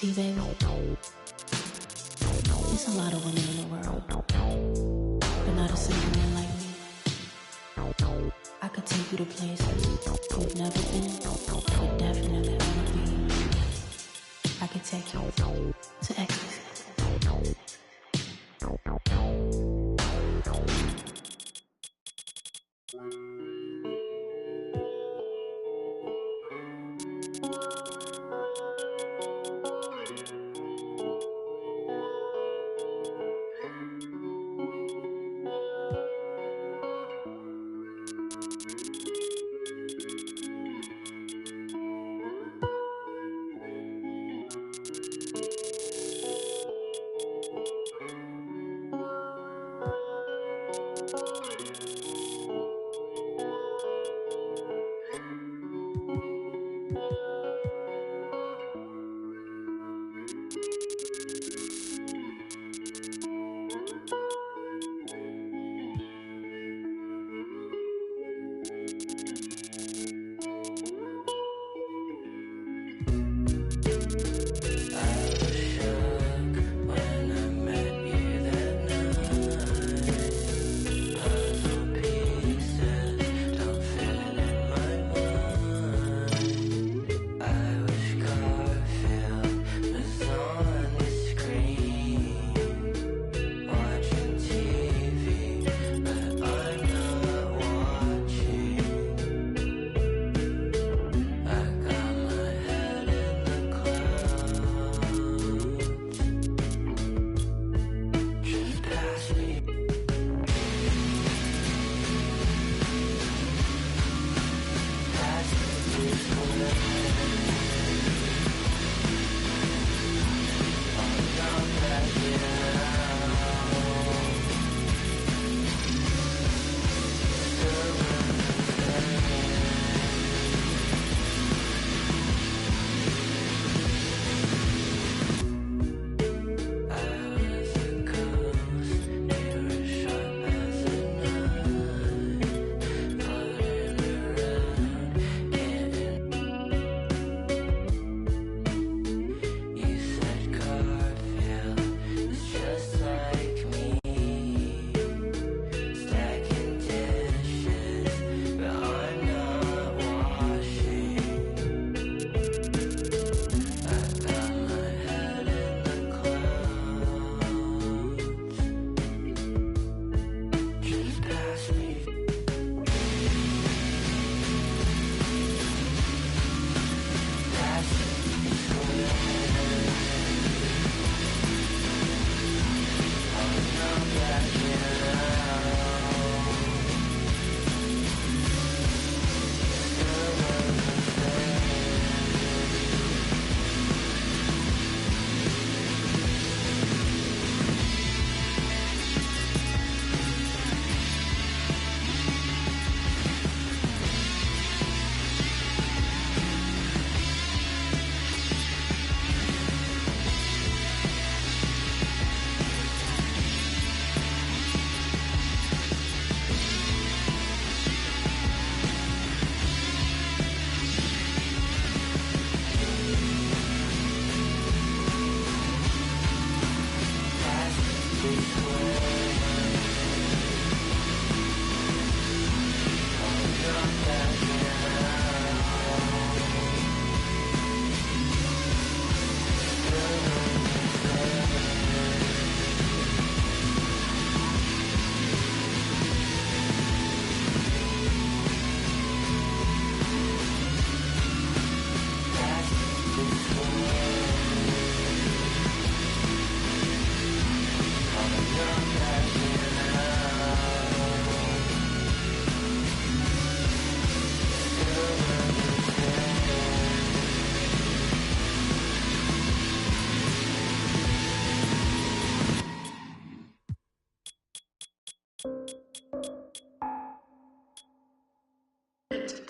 See, baby, there's a lot of women in the world, but not a single man like me. I could take you to places you've never been, but definitely wanna be. I could take you to ecstasy.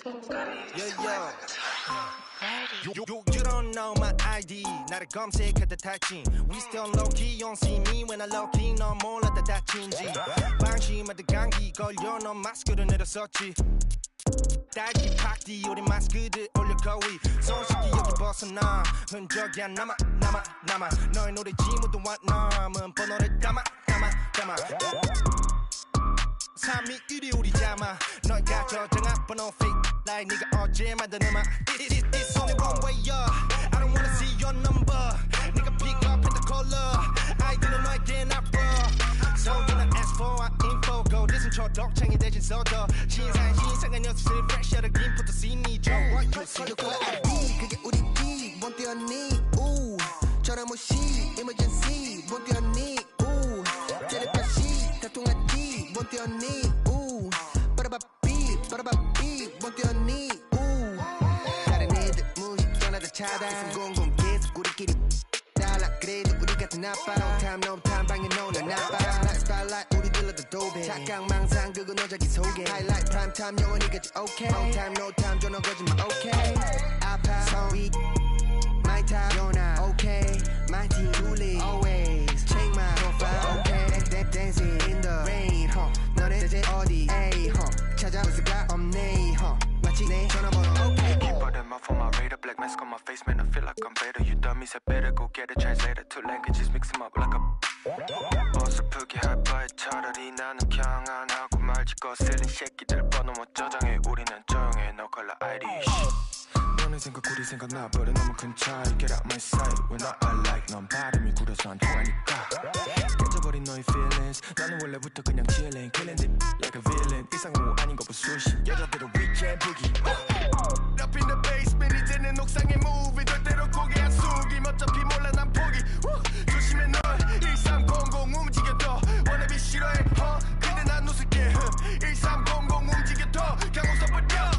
Yeah. You don't know my ID. 나를 검색할 듯 할지. We still low key, you don't see me when I low key. 넌 몰라 다 다친지. 방심하듯 감기 걸려 넌 마스크를 내렸었지. 딸기 팍디 우리 마스크들 올려 거위. 손쉽게 여기 벗어나 흔적이 안 남아. 너의 노래 지문도 안 남은 번호를 담아. 3위 1위 우리 자마. 너희가 저장한 번호 fake like 네가 어제 만든 음악. It's only one way up. I don't wanna see your number. 네가 pick up and the color. 아이들은 너에게 나빠. So do not ask for our info. Go listen 초록창이 대신 써줘. 신상한 녀석들 fresh out of input scene. 줘 what you see. 그게 우리 기. 뭔 뛰었니? 우 전화 무시 emergency. 뭔 뛰었니? 우 텔레파시 다통하기. 뭔 뛰었니? 우 빠라바삐 뭔 뛰었니? 우 다른 애들 무시 전화다 차단. 300 계속 우리끼리 달라. 그래도 우리 같은 아빠. No time 방에 노는 아빠. Spotlight 우리 들러도 도배. 착각망상 그거 너 자기 소개. Highlight prime time 영원히 같이 okay. No time 전화 거짓말 okay. 아파 성위 my time you're not okay. My team truly always check my profile okay. Dancing in the rain 너네 대체 어디 에이 찾아볼 수가 없네 마치 내 전화번호 okay. Keep all them off on my radar. Black mask on my face, man, I feel like I'm better. You dummies had better go get a translator. Two languages, mix them up like a 어설프게 할 바에 차라리 나는 그냥 안 하고 말지. 거슬린 새끼들 번호 못 저장해. 우리는 조용해. No color ID. 너네 생각 우리 생각 나버려 너무 큰 차이. Get out my sight. When I like 넌 발음이 구려서 안 통하니까. 깨져버린 너의 feelings. 나는 원래부터 그냥 chillin'. Killing it like a villain. 이상호 아닌 거 부수시. 여자들은 weekend boogie. Up in the basement 이제는 옥상에 movie. 절대로 고개 안 숙임. 어차피 몰라 난 포기. 조심해 널 1300 움직여도 wannabe 싫어해 근데 난 웃을게 1300 움직여도 그냥 웃어버려.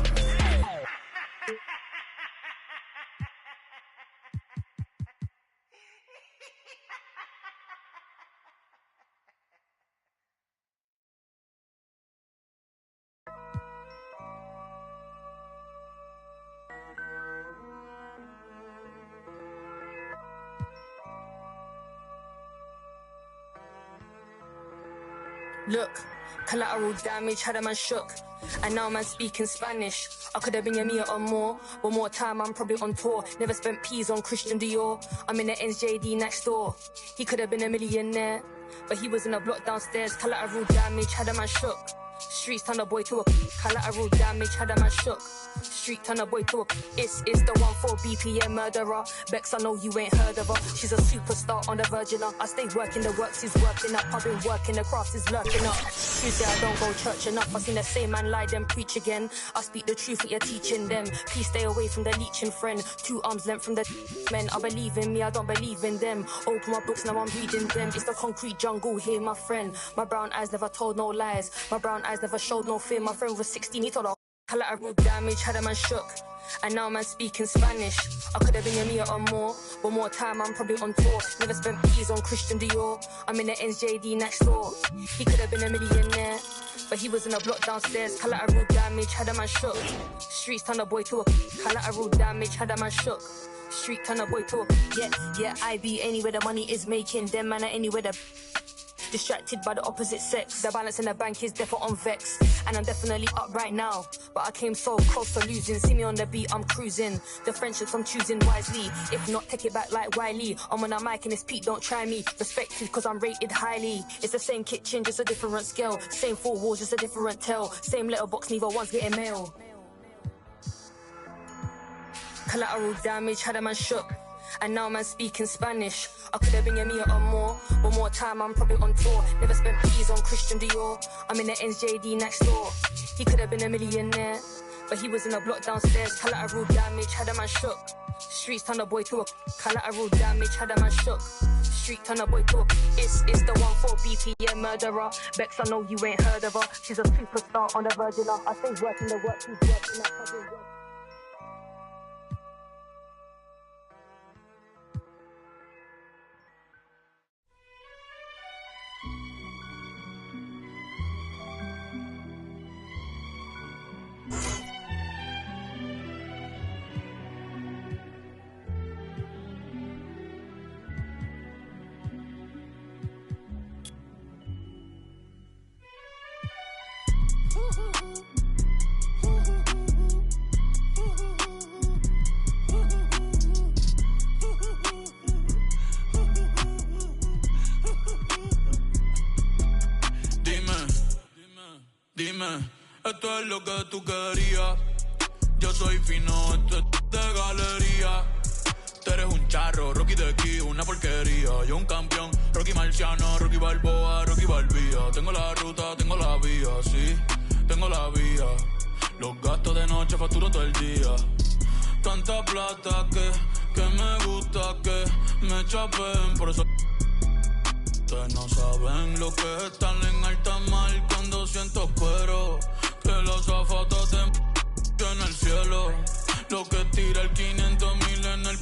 Look, collateral damage had a man shook. And now man speaking Spanish. I could have been a meter or more. One more time I'm probably on tour. Never spent peas on Christian Dior. I'm in the NJD next door. He could have been a millionaire, but he was in a block downstairs. Collateral damage had a man shook. Streets turn a boy to a collateral damage had a man shook. Street turn a boy to a it's the 14 BPM murderer. Bex, I know you ain't heard of her. She's a superstar on the virgin. I stay working, the works is working up. I've been working, the craft is lurking up. Tuesday I don't go church enough. I seen the same man lie, then preach again. I speak the truth, what you're teaching them. Please stay away from the leeching friend. 2 arms length from the men. I believe in me, I don't believe in them. Open my books, now I'm reading them. It's the concrete jungle here, my friend. My brown eyes never told no lies. My brown eyes never showed no fear. My friend was 16, he told her collateral damage had a man shook. And now man speaking Spanish. I could have been a meter or more. One more time I'm probably on tour. Never spent peas on Christian Dior. I'm in the NJD next door. He could have been a millionaire, but he was in a block downstairs. Collateral damage had a man shook. Streets turn a boy to a collateral damage had a man shook. Street turn a boy to a yeah I be anywhere the money is making. Them man are anywhere the distracted by the opposite sex. The balance in the bank is definitely on vex. And I'm definitely up right now, but I came so close to losing. See me on the beat, I'm cruising. The friendships I'm choosing wisely. If not, take it back like Wiley. I'm on a mic and it's Pete, don't try me. Respected cause I'm rated highly. It's the same kitchen, just a different scale. Same 4 walls, just a different tell. Same letterbox, neither one's getting mail. Collateral damage had a man shook. And now man speaking Spanish. I could have been a meter or more. One more time I'm probably on tour. Never spent peas on Christian Dior. I'm in the NJD next door. He could have been a millionaire, but he was in a block downstairs. Collateral damage had a man shook. Streets turn a boy to a collateral damage had a man shook. Street turn a boy to a it's the 14 BPM murderer. Bex, I know you ain't heard of her. She's a superstar on the virgin. I stay working the work, she's working up. esto es lo que tú querías. Yo soy fino, esto es de galería. Tú eres un charro, Rocky de aquí, una porquería. Yo un campeón, Rocky Marciano, Rocky Balboa, Rocky Balbía. Tengo la ruta, tengo la vía, sí, tengo la vía. Los gastos de noche facturo todo el día. Tanta plata que me gusta que me chapen. Por eso ustedes no saben lo que es estar en alta mar cuando siento cuero. Que los azafatas te en el cielo. Lo que tira el 500.000 en el...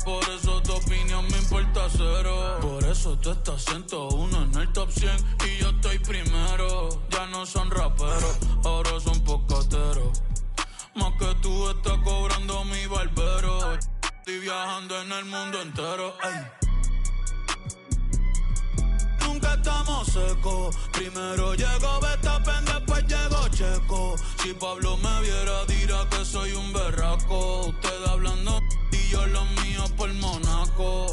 Por eso tu opinión me importa cero. Por eso tú estás 101 en el top 100 y yo estoy primero. Ya no son raperos, ahora son pocateros. Más que tú estás cobrando mi barbero. Estoy viajando en el mundo entero. Ay. Nunca estamos secos. Primero llegó Verstappen, después llegó Checo. Si Pablo me viera dirá que soy un berraco. Ustedes hablando y yo los míos por Monaco.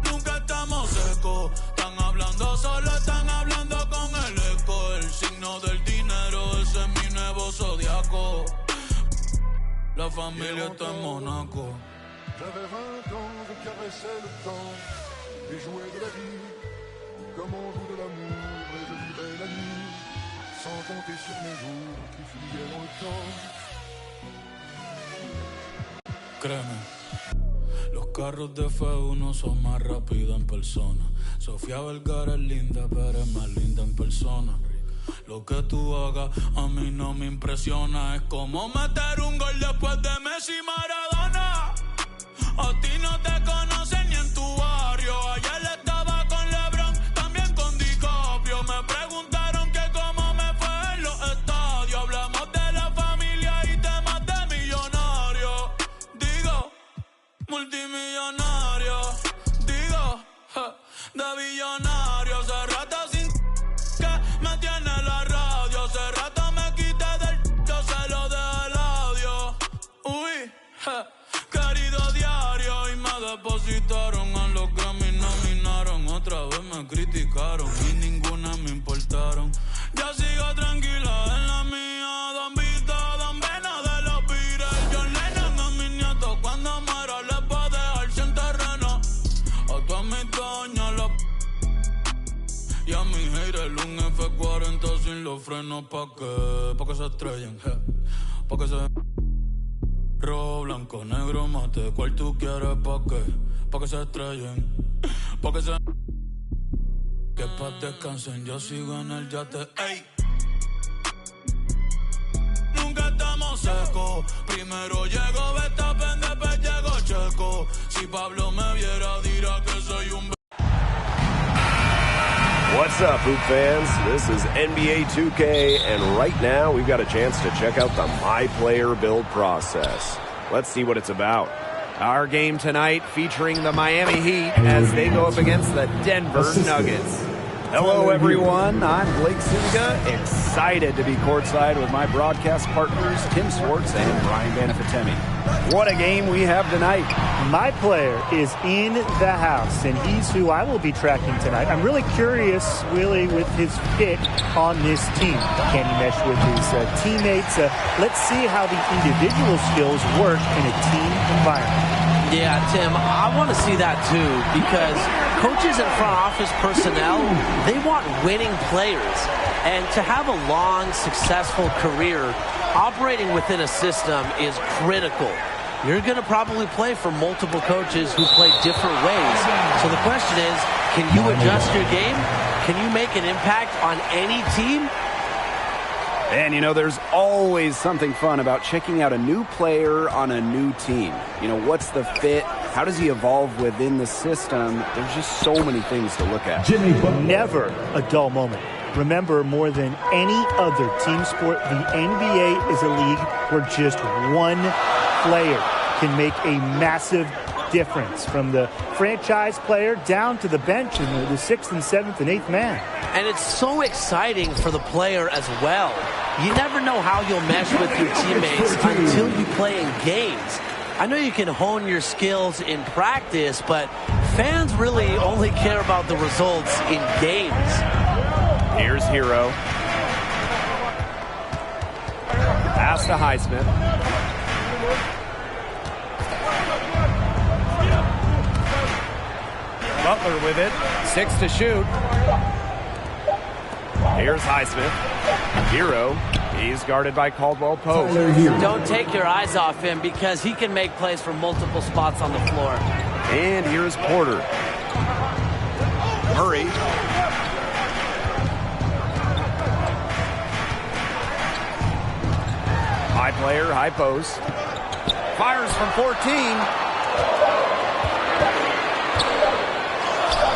Nunca estamos secos. Están hablando solo, están hablando con el eco. El signo del dinero, ese es mi nuevo zodiaco. La familia está en Monaco. J'avais 20 ans, je caressais le temps et jouais de la vie comme on joue de l'amour, et je vivais la nuit sans compter sur mes jours qui fuyaient dans le temps. Créeme, los carros de F1 son más rápidos en persona. Sofía Vergara es linda, pero es más linda en persona. Lo que tú hagas a mí no me impresiona. Es como meter un gol después de Messi y Maradona. A ti no te conocen ni en tu barrio. Ayer estaba con LeBron, también con DiCaprio. Me preguntaron que cómo me fue en los estadios. Hablamos de la familia y temas de millonarios. Digo, multimillonario. Digo, de billonario. Hace rato sin que me tiene la radio. Hace rato me quité del yo se lo dejé el audio. Uy, querido diario. Y me depositaron a los que me nominaron. Otra vez me criticaron y ninguna me importaron. Ya sigo tranquila en la mía. Don Vito, Don Vena de los Beatles. John Lennon a mis nietos cuando muera les va a dejar sin terreno. A todas mis doñas la y a mi haters un F40 sin los frenos pa' que se estrellen, pa' que se rojo, blanco, negro, mate, ¿cuál tú quieres pa' que se estrellen? Pa' que se que pa' descansen, yo sigo en el yate, ey. Nunca estamos secos. Primero llegó Verstappen, después llegó Checo. Si Pablo me viera dirá que soy un... What's up, Hoop fans? This is NBA 2K, and right now we've got a chance to check out the My Player build process. Let's see what it's about. Our game tonight featuring the Miami Heat as they go up against the Denver Nuggets. Hello, everyone. I'm Blake Singa, excited to be courtside with my broadcast partners, Tim Swartz and Brian Banafitemi. What a game we have tonight. My player is in the house, and he's who I will be tracking tonight. I'm really curious, with his fit on this team. Can he mesh with his teammates? Let's see how the individual skills work in a team environment. Yeah, Tim, I want to see that too, because coaches and front office personnel, they want winning players. And to have a long, successful career operating within a system is critical. You're going to probably play for multiple coaches who play different ways. So the question is, can you adjust your game? Can you make an impact on any team? And, you know, there's always something fun about checking out a new player on a new team. You know, what's the fit? How does he evolve within the system? There's just so many things to look at. Never a dull moment. Remember, more than any other team sport, the NBA is a league where just one player can make a massive difference, from the franchise player down to the bench and the 6th and 7th and 8th man. And it's so exciting for the player as well. You never know how you'll mesh with your teammates until you play in games. I know you can hone your skills in practice, but fans really only care about the results in games. Here's Hero. Pass to Highsmith. Butler with it. 6 to shoot. Here's Highsmith. Hero. He's guarded by Caldwell Pope. Don't take your eyes off him because he can make plays from multiple spots on the floor. And here's Porter. Murray. High player, high post. Fires from 14.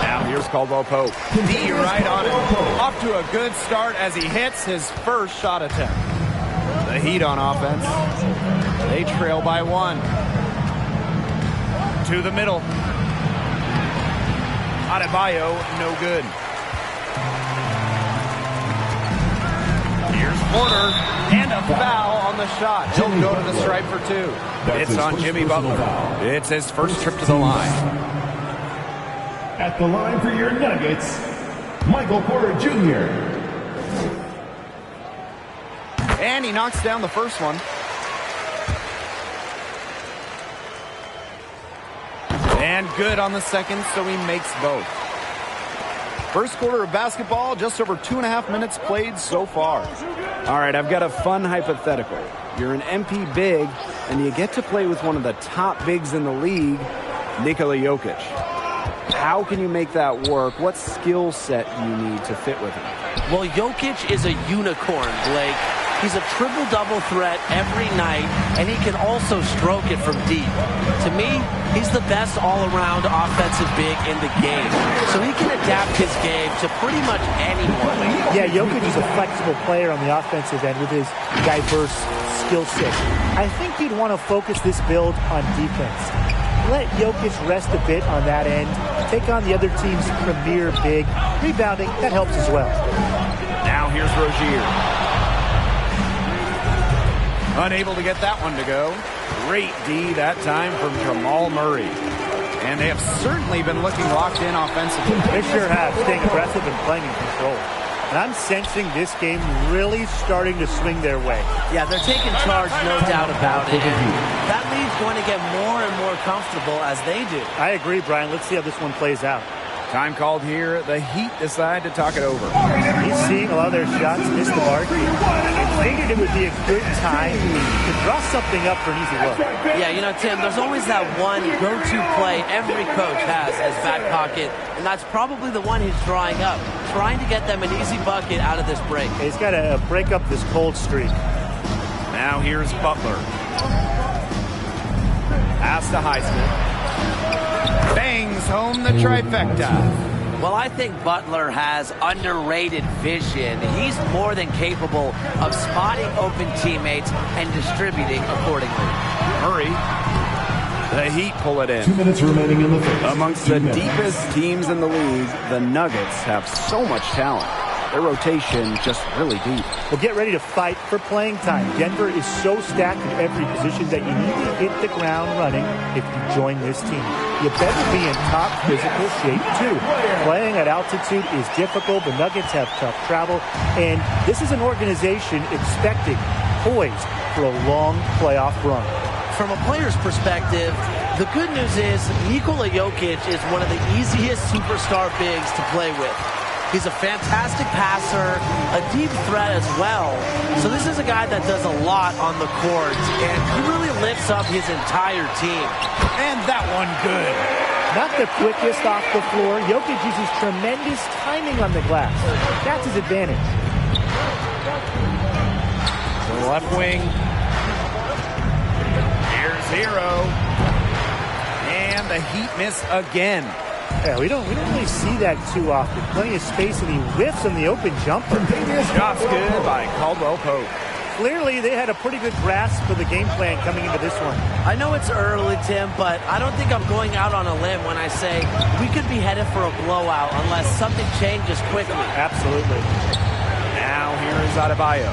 Now here's Caldwell Pope. D right on it. Off to a good start as he hits his first shot attempt. The Heat on offense. They trail by 1. To the middle. Adebayo, no good. Here's Porter, and a foul on the shot. He'll go to the stripe for 2. It's on Jimmy Butler. It's his first trip to the line. At the line for your Nuggets, Michael Porter Jr. And he knocks down the first one. And good on the second, so he makes both. First quarter of basketball, just over 2.5 minutes played so far. All right, I've got a fun hypothetical. You're an MP big, and you get to play with one of the top bigs in the league, Nikola Jokic. How can you make that work? What skill set do you need to fit with him? Well, Jokic is a unicorn, Blake. He's a triple-double threat every night, and he can also stroke it from deep. To me, he's the best all-around offensive big in the game. So he can adapt his game to pretty much anyone. Yeah, Jokic is a flexible player on the offensive end with his diverse skill set. I think you'd want to focus this build on defense. Let Jokic rest a bit on that end. Take on the other team's premier big. Rebounding, that helps as well. Now here's Rozier. Unable to get that one to go. Great D that time from Jamal Murray. And they have certainly been looking locked in offensively. They sure have, staying aggressive and playing in control. And I'm sensing this game really starting to swing their way. Yeah, they're taking charge, no doubt about it. And that lead's going to get more and more comfortable as they do. I agree, Brian. Let's see how this one plays out. Time called here. The Heat decide to talk it over. He's seeing a lot of their shots miss the mark. And figured it would be a good time to draw something up for an easy look. Yeah, you know, Tim, there's always that one go-to play every coach has as back pocket, and that's probably the one he's drawing up, trying to get them an easy bucket out of this break. He's got to break up this cold streak. Now here's Butler. Pass to Highsmith. Bangs home the trifecta. Well, I think Butler has underrated vision. He's more than capable of spotting open teammates and distributing accordingly. Murray. The Heat pull it in. 2 minutes remaining in the first. Amongst the deepest teams in the league, the Nuggets have so much talent. Their rotation just really deep. Well, get ready to fight for playing time. Denver is so stacked at every position that you need to hit the ground running if you join this team. You better be in top physical shape, too. Playing at altitude is difficult. The Nuggets have tough travel. And this is an organization expecting, poised for a long playoff run. From a player's perspective, the good news is Nikola Jokic is one of the easiest superstar bigs to play with. He's a fantastic passer, a deep threat as well. So this is a guy that does a lot on the court, and he really lifts up his entire team. And that one good. Not the quickest off the floor. Jokic uses tremendous timing on the glass. That's his advantage. The left wing. Here's Hero. And the Heat miss again. Yeah, we don't really see that too often. Plenty of space, and he whiffs on the open jumper. Shots good by Caldwell Pope. Clearly, they had a pretty good grasp of the game plan coming into this one. I know it's early, Tim, but I don't think I'm going out on a limb when I say we could be headed for a blowout unless something changes quickly. Absolutely. Now here is Adebayo.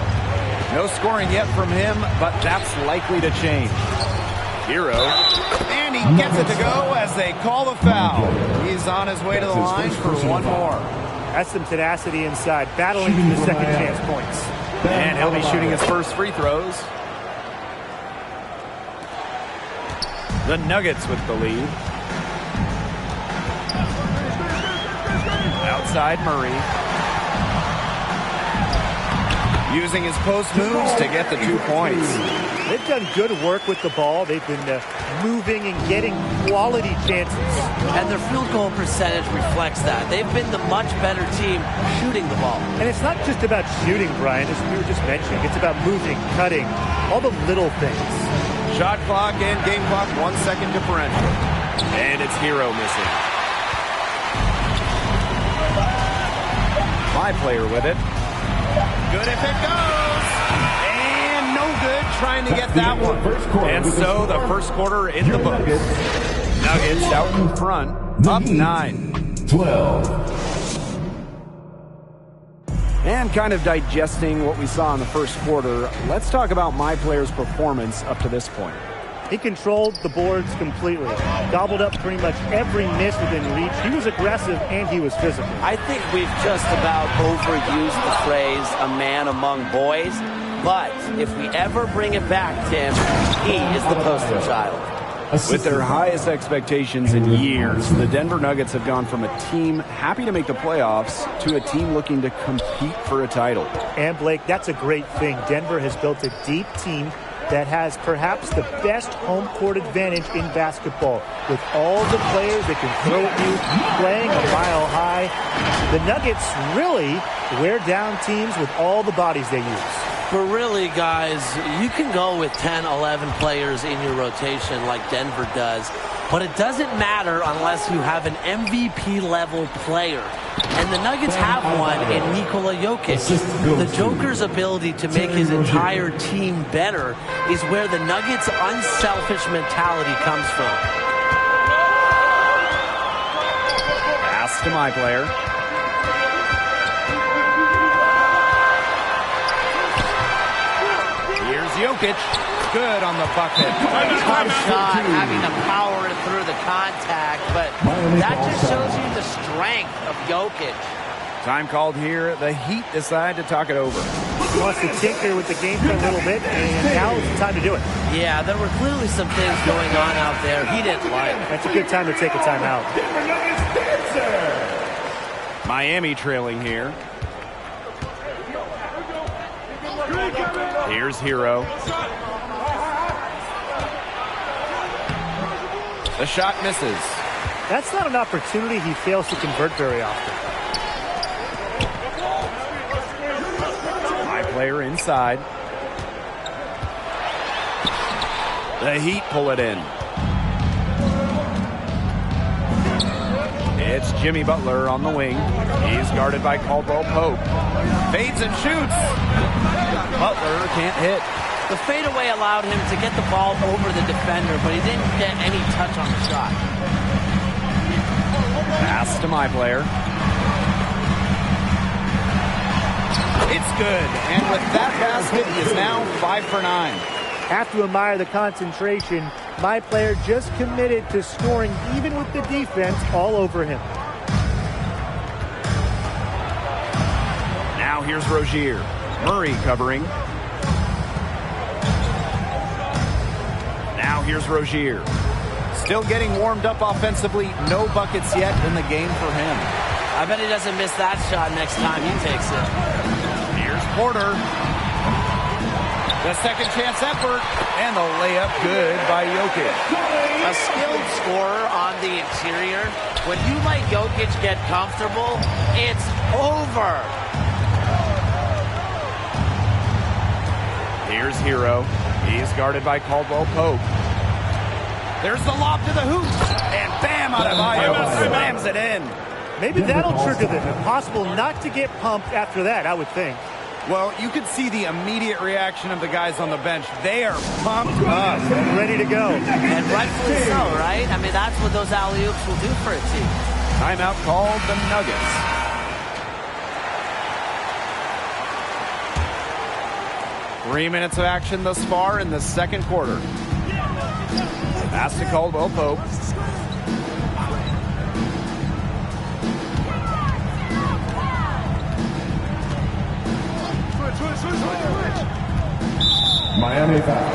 No scoring yet from him, but that's likely to change. Hero. And he gets it to go as they call the foul. He's on his way to the line for one more. That's some tenacity inside, battling for the second chance points. And he'll be shooting his first free throws. The Nuggets with the lead. Outside Murray. Using his post moves to get the 2 points. They've done good work with the ball. They've been moving and getting quality chances. And their field goal percentage reflects that. They've been the much better team shooting the ball. And it's not just about shooting, Brian, as we were just mentioning. It's about moving, cutting, all the little things. Shot clock and game clock, 1 second differential. And it's Hero missing. My player with it. Good if it goes. And no good trying to get that one. And so the first quarter in the books. Nuggets out in front, up 9-12. And kind of digesting what we saw in the first quarter, let's talk about my player's performance up to this point. He controlled the boards completely. Gobbled up pretty much every miss within reach. He was aggressive and he was physical. I think we've just about overused the phrase a man among boys. But if we ever bring it back, Tim, he is the poster child. With their highest expectations in years, the Denver Nuggets have gone from a team happy to make the playoffs to a team looking to compete for a title. And Blake, that's a great thing. Denver has built a deep team that has perhaps the best home court advantage in basketball. With all the players that can throw at you, playing a mile high, the Nuggets really wear down teams with all the bodies they use. But really, guys, you can go with 10, 11 players in your rotation like Denver does, but it doesn't matter unless you have an MVP-level player. And the Nuggets have one in Nikola Jokic. The Joker's ability to make his entire team better is where the Nuggets' unselfish mentality comes from. Pass to my player. Here's Jokic. Good on the bucket. Tough shot, having to power it through the contact, but that just shows you the strength of Jokic. Time called here. The Heat decide to talk it over. He wants to tinker with the game for a little bit, and now is the time to do it. Yeah, there were clearly some things going on out there he didn't like. That's a good time to take a timeout. Miami trailing here. Here's Hero. The shot misses. That's not an opportunity he fails to convert very often. My player inside. The Heat pull it in. It's Jimmy Butler on the wing. He's guarded by Caldwell Pope. Fades and shoots. Butler can't hit. The fadeaway allowed him to get the ball over the defender, but he didn't get any touch on the shot. Pass to my player. It's good. And with that basket, he is now 5 for 9. Have to admire the concentration. My player just committed to scoring even with the defense all over him. Now here's Rozier. Murray covering. Now here's Rozier. Still getting warmed up offensively. No buckets yet in the game for him. I bet he doesn't miss that shot next time he takes it. Here's Porter. The second chance effort. And the layup good by Jokic. A skilled scorer on the interior. When you let Jokic get comfortable, it's over. Here's Hero. He's guarded by Caldwell Pope. There's the lob to the hoop. And bam, Adebayo slams it in. Maybe that'll trigger them. Impossible not to get pumped after that, I would think. Well, you could see the immediate reaction of the guys on the bench. They are pumped up. Ready to go. And rightfully so, right? I mean, that's what those alley-oops will do for a team. Timeout called the Nuggets. Three minutes of action thus far in the second quarter. Pass to Caldwell Pope. Miami foul.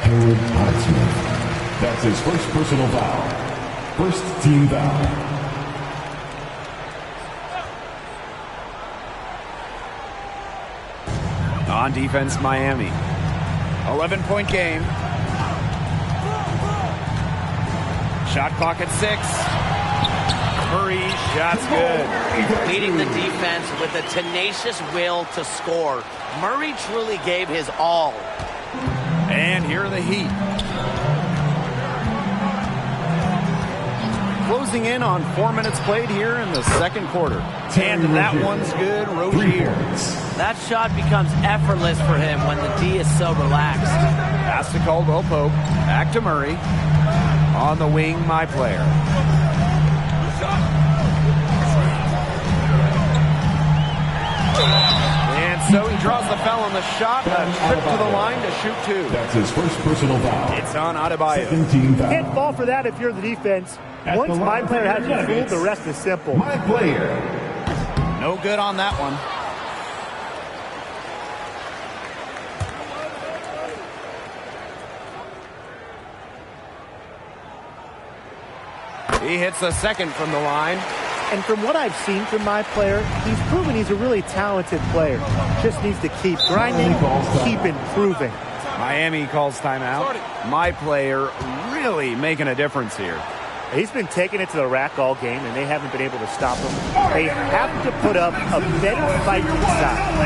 Hayward Highsmith. That's his first personal foul. First team foul. On defense, Miami. 11-point game. Shot clock at 6. Murray, shot's good. Leading the defense with a tenacious will to score. Murray truly gave his all. And here are the Heat. Closing in on 4 minutes played here in the second quarter. And that one's good, Rozier. That shot becomes effortless for him when the D is so relaxed. Pass to Caldwell Pope. Back to Murray. On the wing, my player. And so he draws the foul on the shot. A trip to the line to shoot 2. That's his first personal foul. It's on Adebayo. Second team foul. Can't fall for that if you're the defense. Once my player has you fooled, the rest is simple. My player. No good on that one. He hits a second from the line. And from what I've seen from my player, he's proven he's a really talented player. Just needs to keep grinding, keep improving. Miami calls timeout. My player really making a difference here. He's been taking it to the rack all game, and they haven't been able to stop him. They have to put up a better fight inside.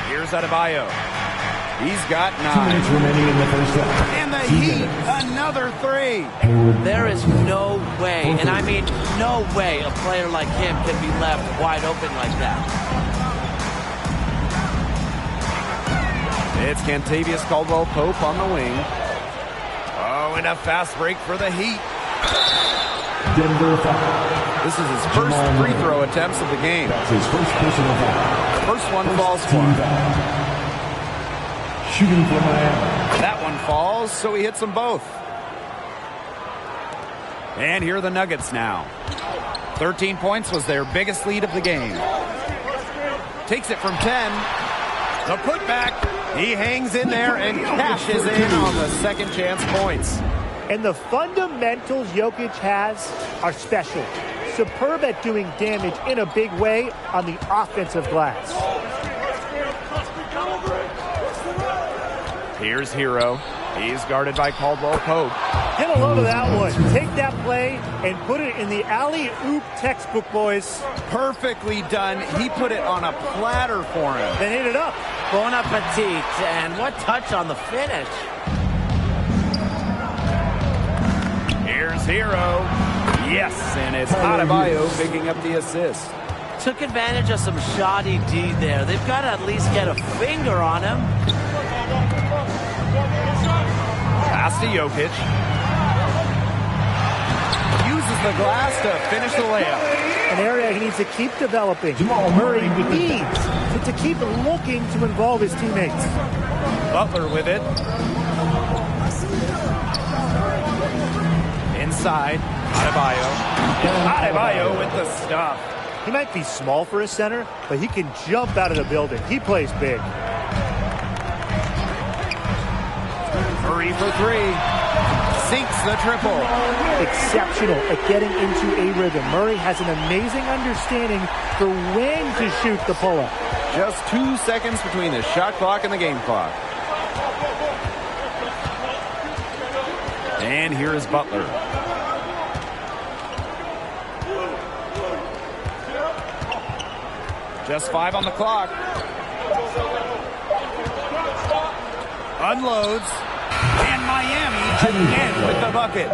Here's Adebayo. He's got 9. 2 minutes remaining in the first half. And the Heat, another 3. There is no way, and I mean no way, a player like him can be left wide open like that. It's Kentavious Caldwell-Pope on the wing. Oh, and a fast break for the Heat. Denver foul. This is his first free throw attempts of the game. That's his first personal foul. First one falls for him. Shooting for Miami. That one falls, so he hits them both. And here are the Nuggets now. 13 points was their biggest lead of the game. Takes it from 10. The putback. He hangs in there and cashes in on the second chance points. And the fundamentals Jokic has are special. Superb at doing damage in a big way on the offensive glass. Here's Hero. He's guarded by Caldwell-Pope. Get a load of that one. Take that play and put it in the alley-oop textbook, boys. Perfectly done. He put it on a platter for him. Then hit it up. Bon appetit. And what touch on the finish. Here's Hero. Yes, and it's Adebayo picking up the assist. Took advantage of some shoddy D there. They've got to at least get a finger on him. Pass to Jokic. Uses the glass to finish the layup. An area he needs to keep developing. Murray needs to keep looking to involve his teammates. Butler with it. Inside, Adebayo. Adebayo with the stuff. He might be small for a center, but he can jump out of the building. He plays big. Murray for 3. Sinks the triple. Exceptional at getting into a rhythm. Murray has an amazing understanding for when to shoot the pull-up. Just 2 seconds between the shot clock and the game clock. And here is Butler. Just 5 on the clock. Unloads. And Miami again with the bucket.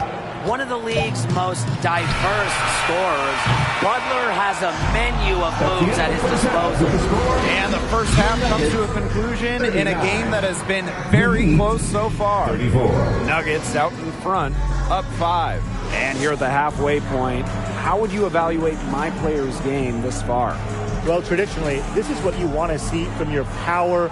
One of the league's most diverse scorers, Butler has a menu of moves at his disposal. And the first half comes to a conclusion in a game that has been very close so far. 34. Nuggets out in front, up 5. And here at the halfway point, how would you evaluate my player's game this far? Well, traditionally, this is what you want to see from your power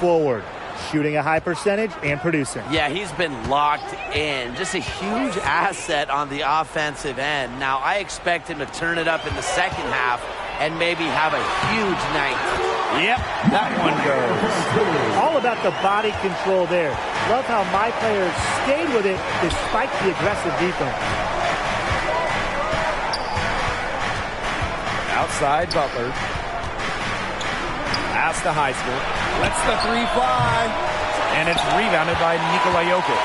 forward. shooting a high percentage and producing. Yeah, he's been locked in. Just a huge asset on the offensive end. Now, I expect him to turn it up in the second half and maybe have a huge night. Yep, that one goes. All about the body control there. Love how my players stayed with it despite the aggressive defense. Outside Butler. Pass to Highsmith. Lets the three fly. And it's rebounded by Nikola Jokic.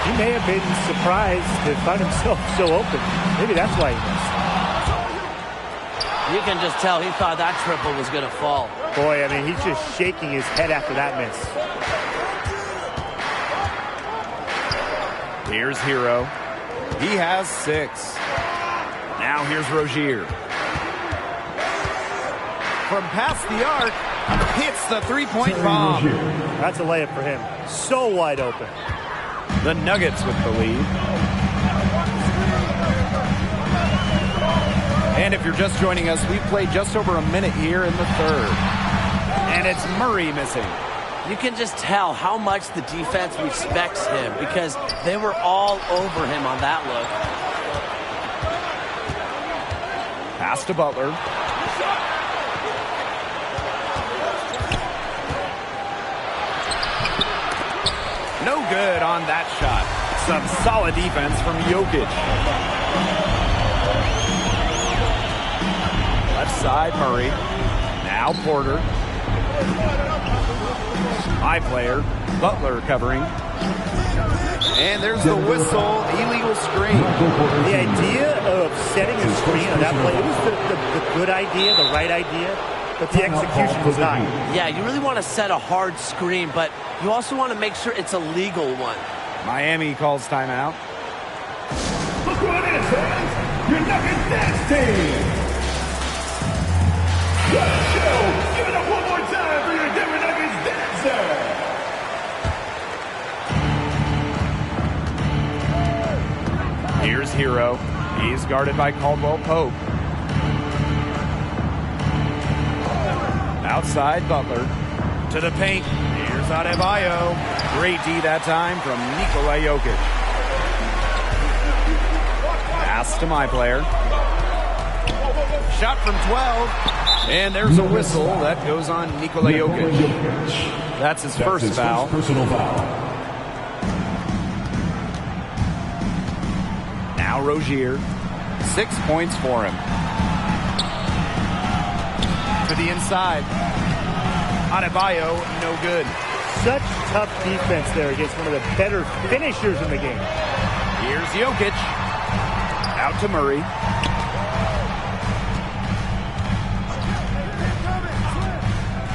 He may have been surprised to find himself so open. Maybe that's why he missed. You can just tell he thought that triple was going to fall. Boy, I mean, he's just shaking his head after that miss. Here's Hero. He has 6. Now here's Rozier. From past the arc, hits the three-point bomb. That's a layup for him. So wide open. The Nuggets with the lead. And if you're just joining us, we've played just over a minute here in the third. And it's Murray missing. You can just tell how much the defense respects him because they were all over him on that look. Pass to Butler. No good on that shot. Some solid defense from Jokic. Left side, Murray. Now Porter. High player. Butler covering. And there's the whistle. Illegal screen. The idea of setting a screen on that play, it was the good idea, the right idea, but the execution was not. Yeah, you really want to set a hard screen, but you also want to make sure it's a legal one. Miami calls timeout. Look what it is, fans! Your Nuggets dance team! Let's go! Give it up one more time for your Denver Nuggets dancer! Here's Hero. He's guarded by Caldwell Pope. Outside Butler. To the paint. Here's Adebayo. Great D that time from Nikola Jokic. Pass to my player. Shot from 12. And there's a whistle that goes on Nikola Jokic. That's his first foul. Personal foul. Now Rozier. 6 points for him. To the inside. Adebayo, no good. Such tough defense there against one of the better finishers in the game. Here's Jokic. Out to Murray.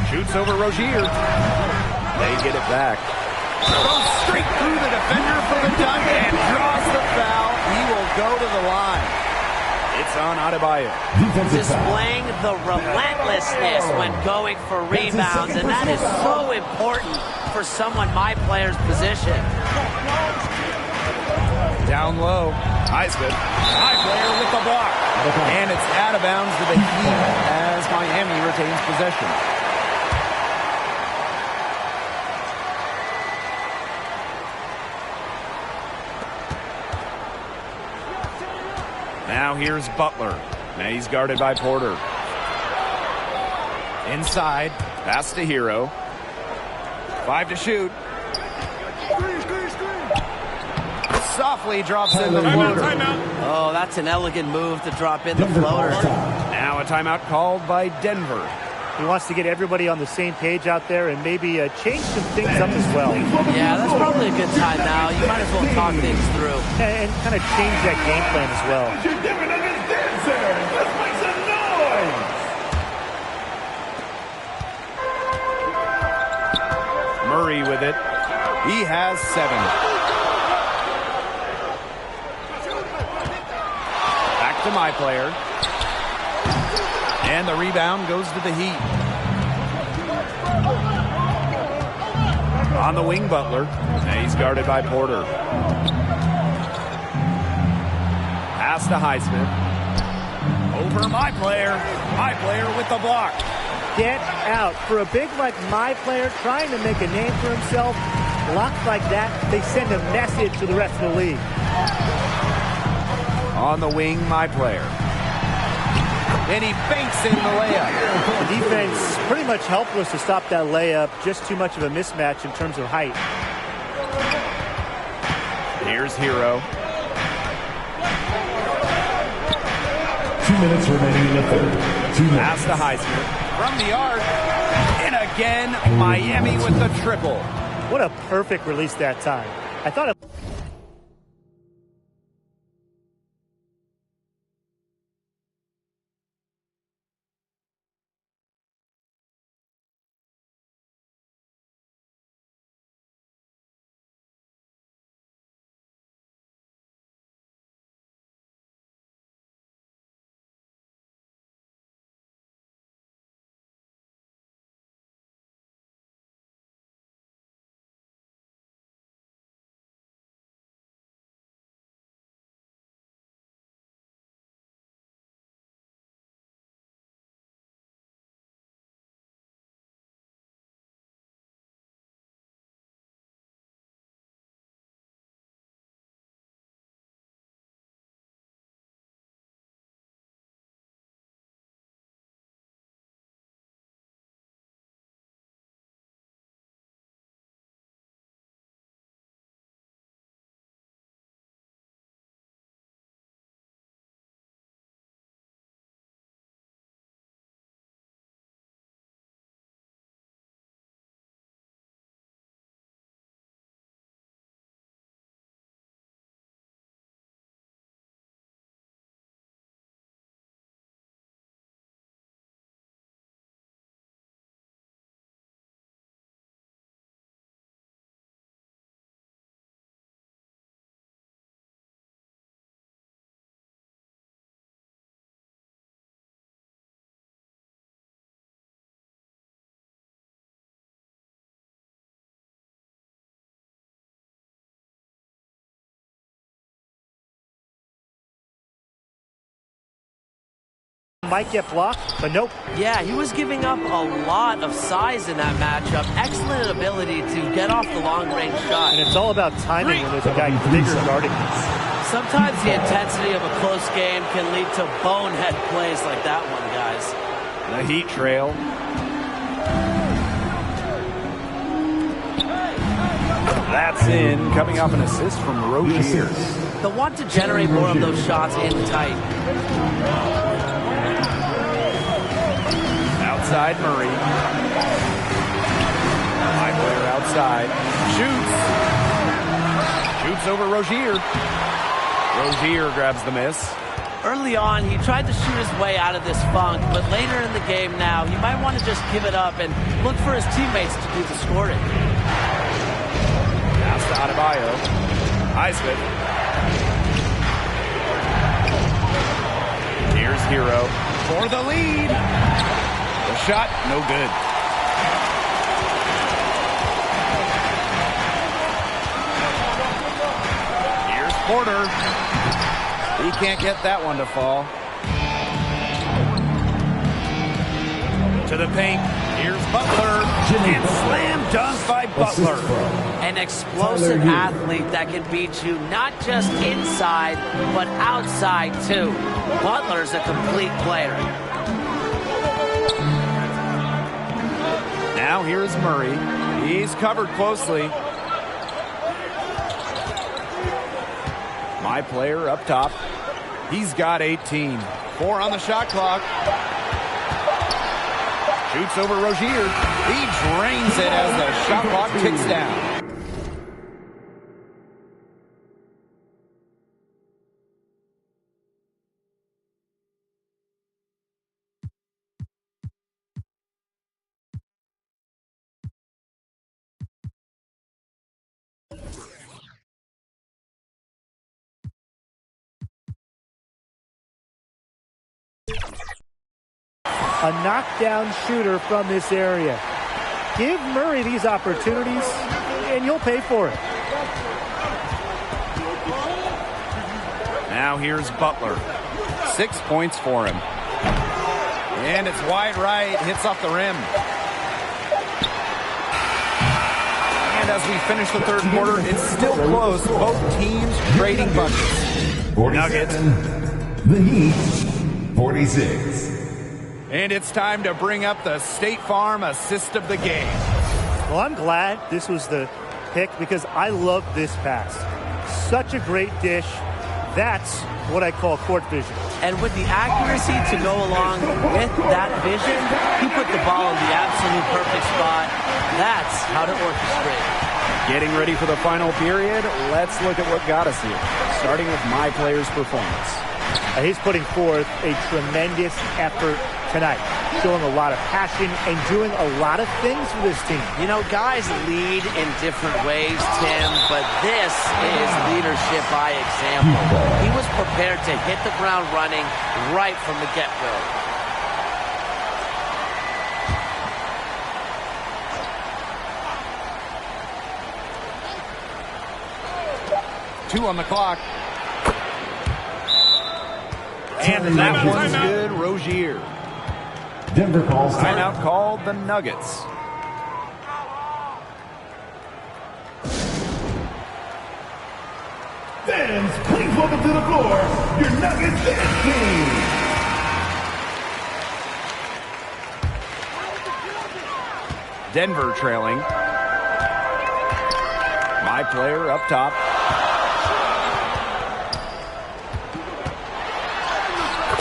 Shoots over Rozier. They get it back. Goes straight through the defender for the dunk and draws the foul. He will go to the line. It's on Adebayo. Displaying the relentlessness when going for rebounds, and that is so important for someone my player's position. Down low. Highsmith. High player with the block. And it's out of bounds to the Heat as Miami retains possession. Now here's Butler. Now he's guarded by Porter. Inside. Pass to Hero. 5 to shoot. Softly drops in the floater. Oh, that's an elegant move to drop in the floater. Now a timeout called by Denver. He wants to get everybody on the same page out there and maybe change some things up as well. Yeah, that's probably a good time now. You might as well talk things through. And kind of change that game plan as well. Your Denver Nuggets dancer! Let's make some noise! Murray with it. He has 7. Back to my player. And the rebound goes to the Heat. On the wing, Butler. And he's guarded by Porter. Pass to Highsmith. Over my player. My player with the block. Get out. For a big like my player trying to make a name for himself, blocks like that, they send a message to the rest of the league. On the wing, my player. And he banks in the layup. The defense pretty much helpless to stop that layup. Just too much of a mismatch in terms of height. Here's Hero. 2 minutes remaining in the third. Pass to Highsmith. From the arc. And again, Miami with the triple. What a perfect release that time. I thought it... might get blocked, but nope. Yeah, he was giving up a lot of size in that matchup. Excellent ability to get off the long-range shot. And it's all about timing when there's a guy bigger guarding this. Sometimes the intensity of a close game can lead to bonehead plays like that one, guys. The Heat trail. That's in, coming off an assist from Rozier. They'll want to generate more of those shots in tight. Outside Murray. My player outside. Shoots over Rozier. Rozier grabs the miss. Early on, he tried to shoot his way out of this funk, but later in the game now, he might want to just give it up and look for his teammates to do the scoring. Pass to Adebayo. Highsmith. Here's Hero for the lead. The shot, no good. Here's Porter. He can't get that one to fall. To the paint. Here's Butler. And slam dunk by Butler. An explosive athlete that can beat you not just inside, but outside too. Butler's a complete player. Now here's Murray. He's covered closely. My player up top. He's got 18. 4 on the shot clock. Shoots over Rozier. He drains it as the shot clock ticks down. A knockdown shooter from this area. Give Murray these opportunities, and you'll pay for it. Now here's Butler. 6 points for him. And it's wide right, hits off the rim. And as we finish the third quarter, it's still close. Both teams trading buckets. 47, the Heat, 46. And it's time to bring up the State Farm assist of the game. Well, I'm glad this was the pick because I love this pass. Such a great dish. That's what I call court vision. And with the accuracy to go along with that vision, he put the ball in the absolute perfect spot. That's how to orchestrate. Getting ready for the final period, let's look at what got us here, starting with my player's performance. He's putting forth a tremendous effort tonight, showing a lot of passion and doing a lot of things for this team. You know, guys lead in different ways, Tim, but this is leadership by example. He was prepared to hit the ground running right from the get-go. Two on the clock. And that one's good, Rozier. Denver calls timeout called the Nuggets. Fans, please welcome to the floor your Nuggets dance team. Denver trailing. My player up top.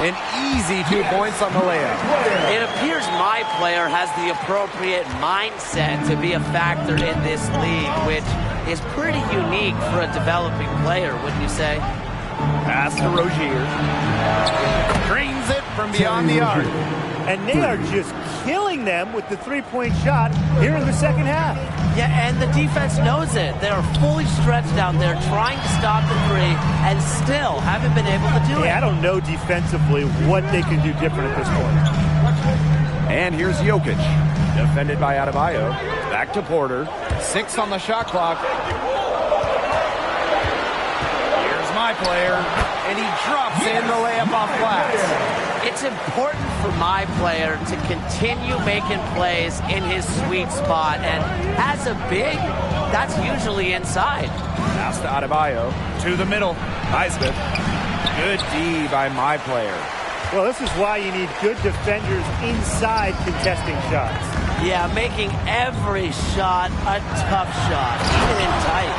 An easy 2 points on the layup. It appears my player has the appropriate mindset to be a factor in this league, which is pretty unique for a developing player, wouldn't you say? Pass to Rozier. Drains it from beyond the arc. And they are just killing them with the three-point shot here in the second half. Yeah, and the defense knows it. They are fully stretched out there trying to stop the three and still haven't been able to do it. I don't know defensively what they can do different at this point. And here's Jokic. Defended by Adebayo. Back to Porter. 6 on the shot clock. Here's my player. And he drops in the layup off glass. It's important for my player to continue making plays in his sweet spot. And as a big, that's usually inside. Pass to Adebayo. To the middle. Highsmith. Good D by my player. Well, this is why you need good defenders inside contesting shots. Yeah, making every shot a tough shot, even in tight.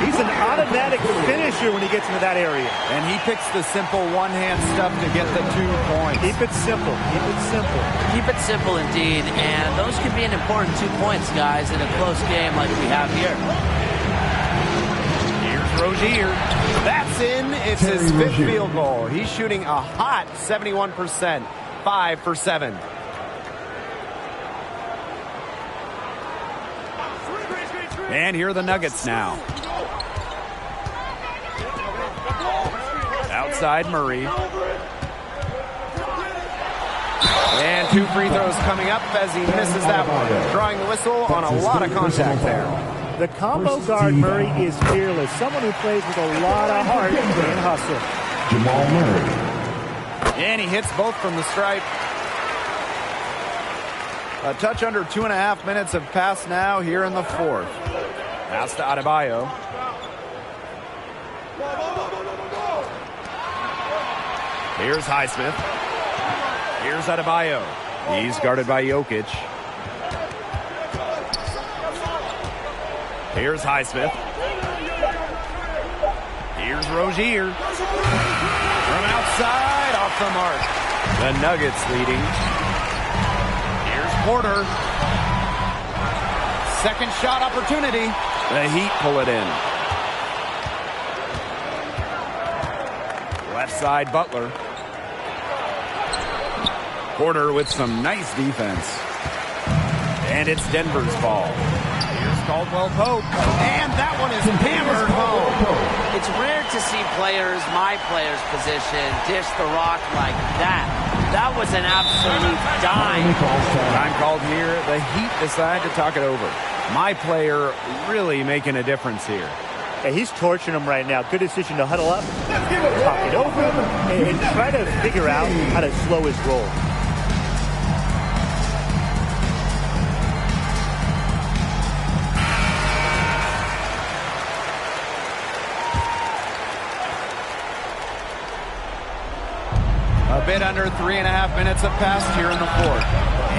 He's an automatic finisher when he gets into that area. And he picks the simple one-hand stuff to get the 2 points. Keep it simple. Keep it simple. Keep it simple indeed. And those can be an important 2 points, guys, in a close game like we have here. Here's Rozier. That's in. It's his 5th field goal. He's shooting a hot 71%. 5 for 7. And here are the Nuggets now. Outside Murray. And 2 free throws coming up as he misses that one. Drawing the whistle on a lot of contact there. The combo guard Murray is fearless. Someone who plays with a lot of heart and hustle. Jamal Murray. And he hits both from the stripe. A touch under 2.5 minutes have passed now here in the 4th. Pass to Adebayo. Here's Highsmith. Here's Adebayo. He's guarded by Jokic. Here's Highsmith. Here's Rozier. From outside, off the mark. The Nuggets leading. Here's Porter. Second shot opportunity. The Heat pull it in. Left side, Butler. Porter with some nice defense. And it's Denver's ball. Here's Caldwell Pope. And that one is hammered home. It's rare to see players, my player's position, dish the rock like that. That was an absolute dime. Time called here. The Heat decide to talk it over. My player really making a difference here. Yeah, he's torching him right now. Good decision to huddle up, talk it over, and try to figure out how to slow his roll. A bit under 3.5 minutes have passed here in the fourth.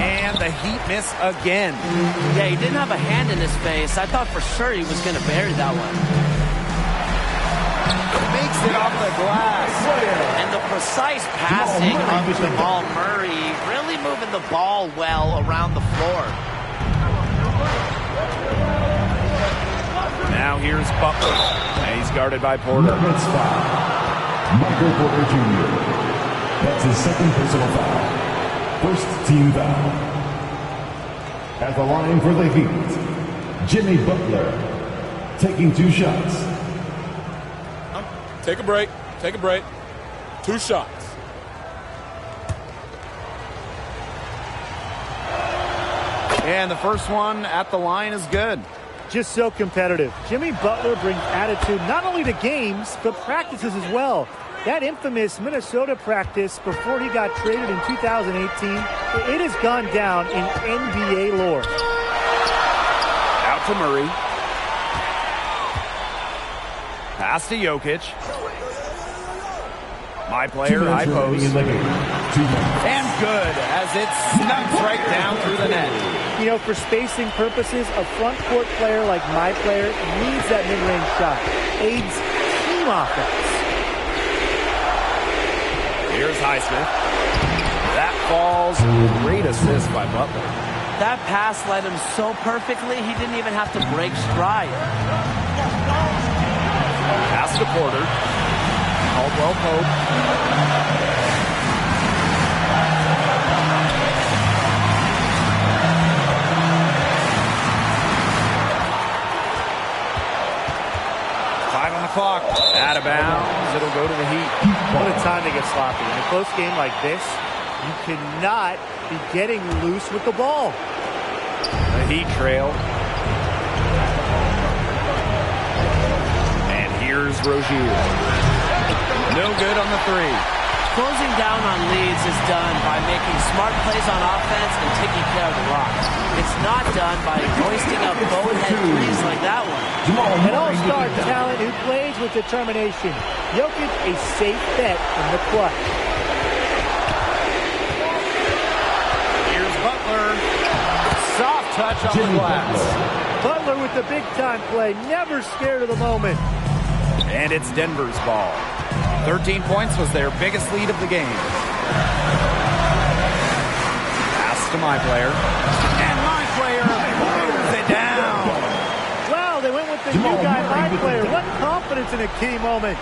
And the Heat miss again. Yeah, he didn't have a hand in his face. I thought for sure he was going to bury that one. Makes it off the glass. And the precise passing of Jamal Murray, really moving the ball well around the floor. Now here's Butler. And he's guarded by Porter. Michael Porter Jr. That's his second personal foul. First team foul. At the line for the Heat, Jimmy Butler taking 2 shots. Take a break. Take a break. 2 shots. And the first one at the line is good. Just so competitive. Jimmy Butler brings attitude not only to games, but practices as well. That infamous Minnesota practice before he got traded in 2018, it has gone down in NBA lore. Out to Murray. Pass to Jokic. My player, high post. And good as it snugs right down through the net. You know, for spacing purposes, a front court player like my player needs that mid-range shot. Aids team offense. Here's Highsmith. That falls. Great assist by Butler. That pass led him so perfectly, he didn't even have to break stride. Pass to Porter. Caldwell Pope. Clock. Out of bounds. It'll go to the Heat. What a time to get sloppy. In a close game like this, you cannot be getting loose with the ball. The Heat trail. And here's Rozier. No good on the 3. Closing down on leads is done by making smart plays on offense and taking care of the rock. It's not done by hoisting up bonehead threes like that one. An all-star talent who plays with determination. Jokic, a safe bet in the clutch. Here's Butler. Soft touch on the glass. Butler with the big-time play. Never scared of the moment. And it's Denver's ball. 13 points was their biggest lead of the game. Pass to my player. And my player moves it down. Wow, they went with the new guy, my player. What confidence in a key moment.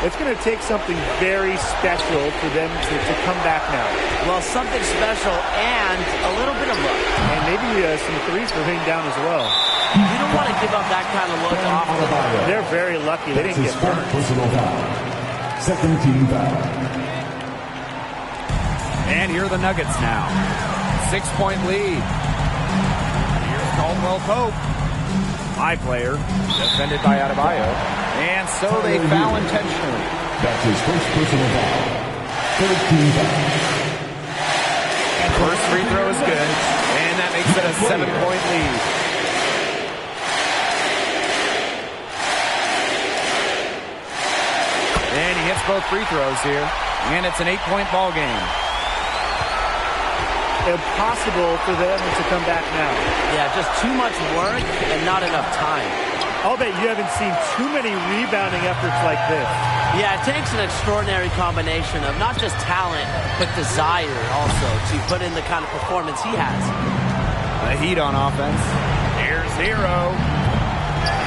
It's going to take something very special for them to come back now. Well, something special and a little bit of luck. And maybe some threes for hitting down as well. You don't want to give up that kind of look often. They're very lucky. They didn't get burned. Second team foul. And here are the Nuggets now. 6-point lead. Here's Caldwell Pope. My player, defended by Adebayo. And so they foul intentionally. That's his first personal foul. Third team foul. First free throw is good. And that makes it a 7-point lead. And he hits both free throws here. And it's an 8-point ball game. Impossible for them to come back now. Yeah, just too much work and not enough time. I'll bet you haven't seen too many rebounding efforts like this. Yeah, it takes an extraordinary combination of not just talent, but desire also to put in the kind of performance he has. The Heat on offense. Here's Hero.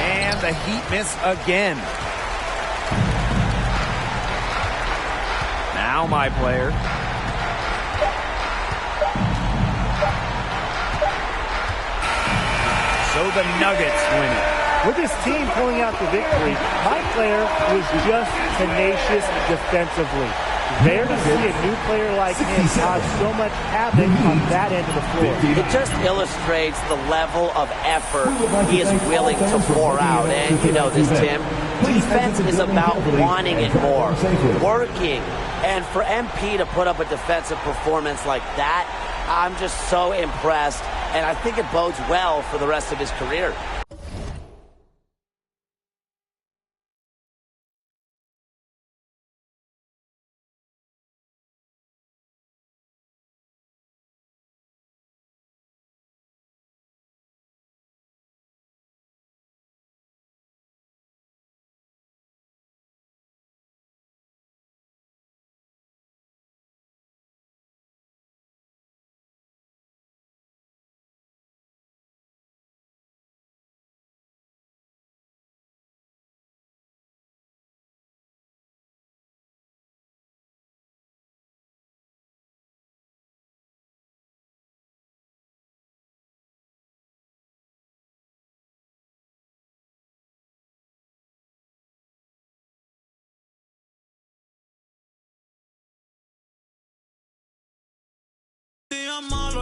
And the Heat miss again. Now my player. So the Nuggets win it. With his team pulling out the victory, my player was just tenacious defensively. There to see a new player like him cause so much havoc on that end of the floor. It just illustrates the level of effort he is willing to pour out. And you know this, Tim. Defense is about wanting it more, working. And for MP to put up a defensive performance like that, I'm just so impressed. And I think it bodes well for the rest of his career.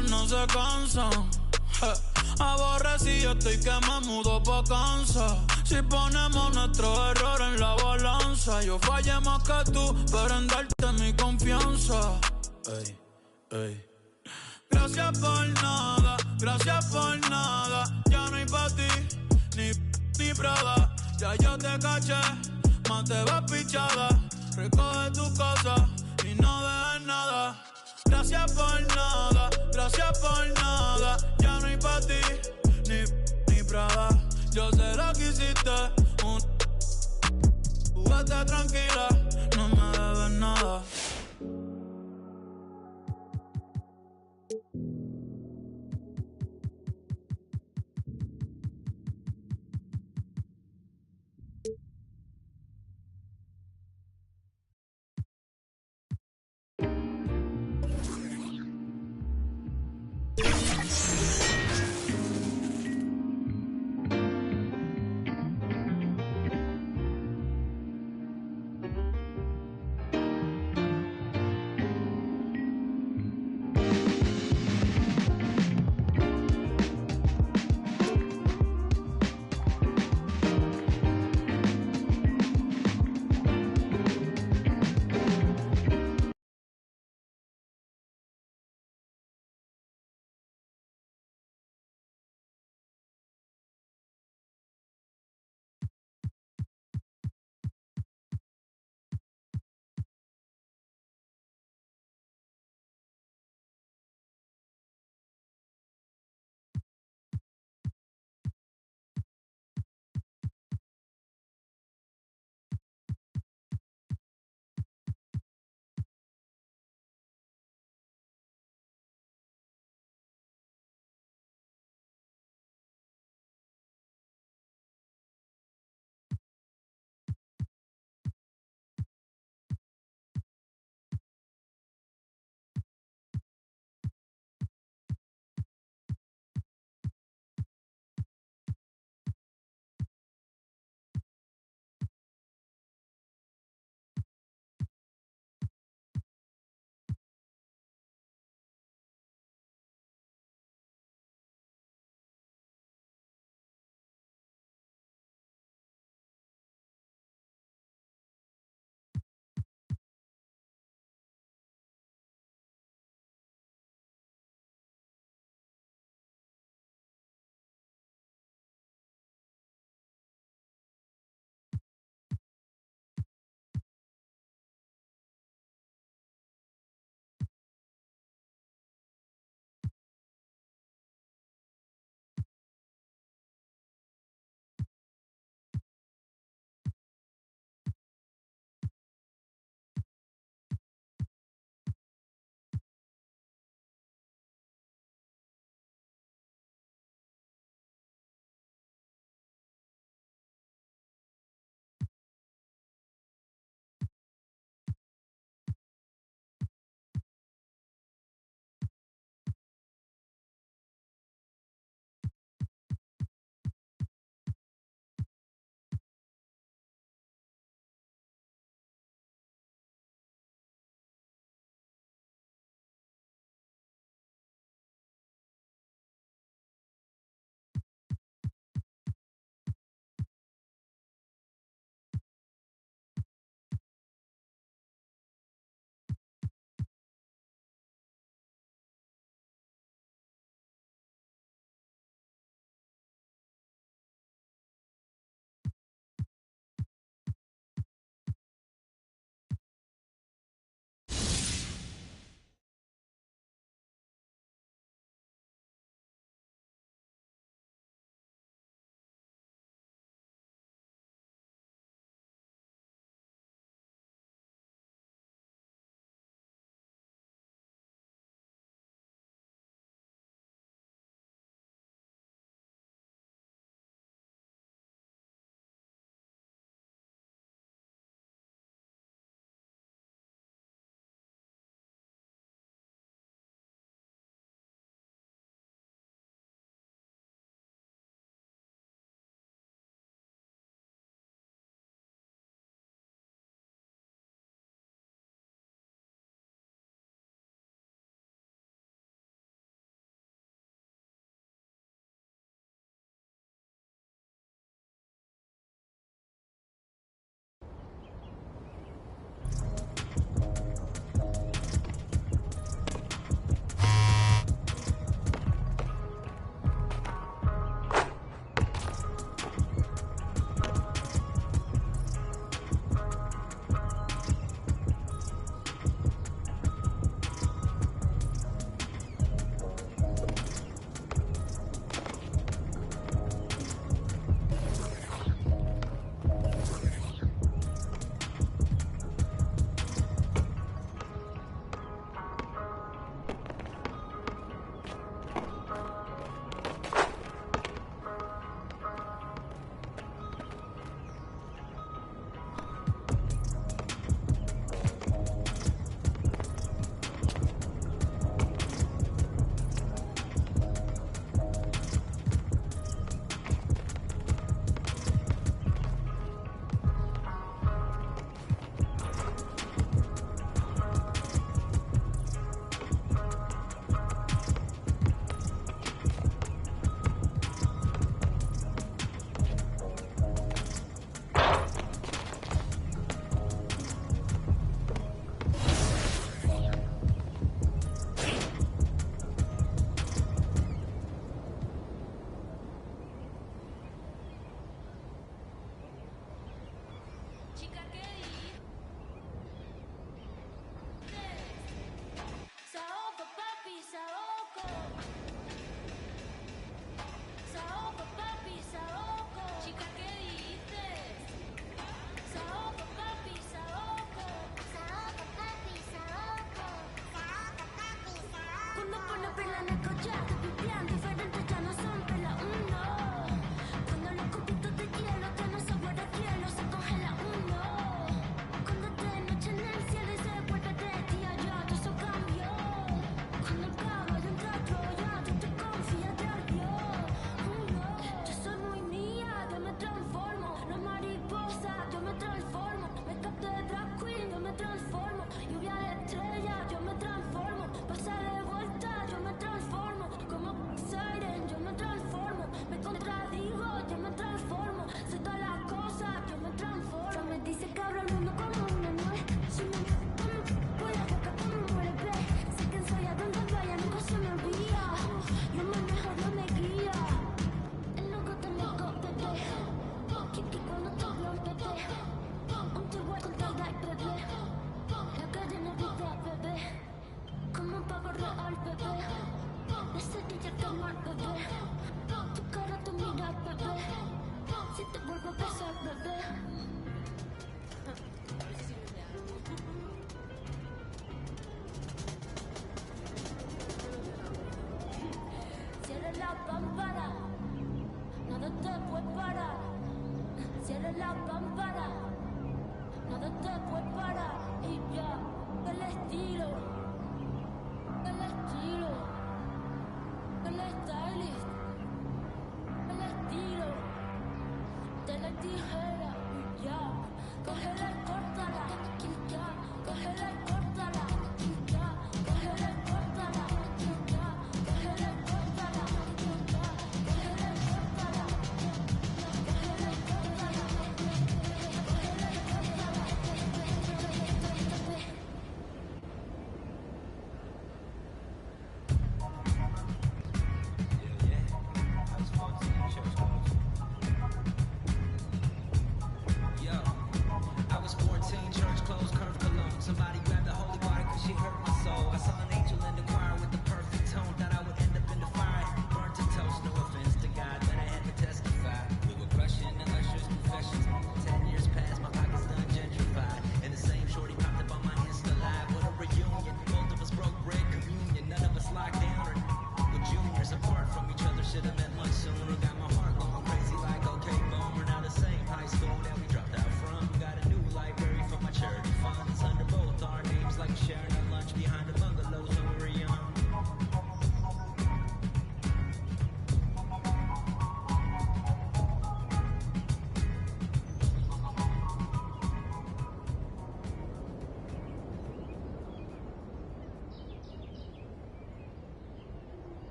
tiempos no se cansan. Aborrecido estoy que me mudo pa' Kansas. Si ponemos nuestro error en la balanza, yo fallé más que tú, pero en darte mi confianza. Ey, ey. Gracias por nada, ya no hay pa' ti, ni Prada. Ya yo te caché, más te vas pichada. Recoge tu cosa y no dejes nada. Gracias por nada, ya no hay pa' ti, ni Prada. Yo sé lo que hiciste, tú vete tranquila, no me debes nada.